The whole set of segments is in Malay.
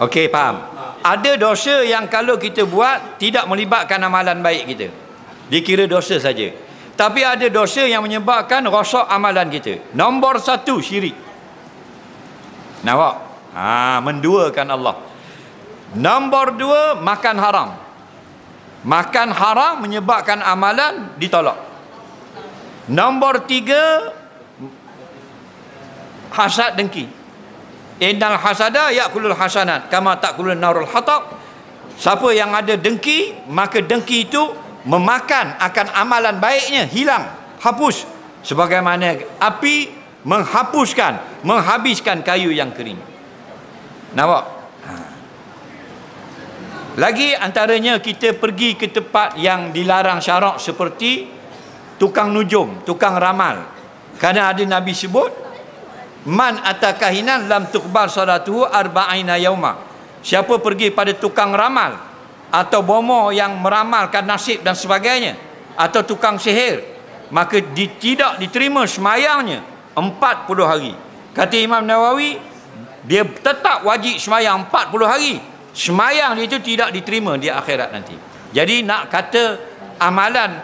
Okey, faham. Ada dosa yang kalau kita buat tidak melibatkan amalan baik kita, dikira dosa saja. Tapi ada dosa yang menyebabkan rosak amalan kita. Nombor satu, syirik. Nampak? Menduakan Allah. Nombor dua, makan haram. Makan haram menyebabkan amalan ditolak. Nombor tiga, hasad dengki. Innal hasada ya'kulul hasanat kama ta'kulun narul hatab. Siapa yang ada dengki, maka dengki itu memakan akan amalan baiknya, hilang, hapus, sebagaimana api menghapuskan, menghabiskan kayu yang kering. Nampak? Lagi antaranya kita pergi ke tempat yang dilarang syarak seperti tukang nujum, tukang ramal. Kerana ada Nabi sebut, man atakahinan lam tuqbal salatuhu arba'ina yauma. Siapa pergi pada tukang ramal atau bomo yang meramalkan nasib dan sebagainya, atau tukang sihir, maka tidak diterima semayangnya 40 hari. Kata Imam Nawawi, dia tetap wajib semayang 40 hari. Semayang itu tidak diterima di akhirat nanti. Jadi nak kata amalan,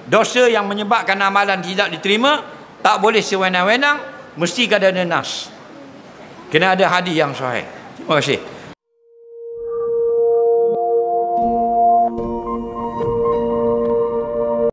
dosa yang menyebabkan amalan tidak diterima, tak boleh sewenang-wenang, mesti ada nas. Kena ada hadis yang sahih. Terima kasih.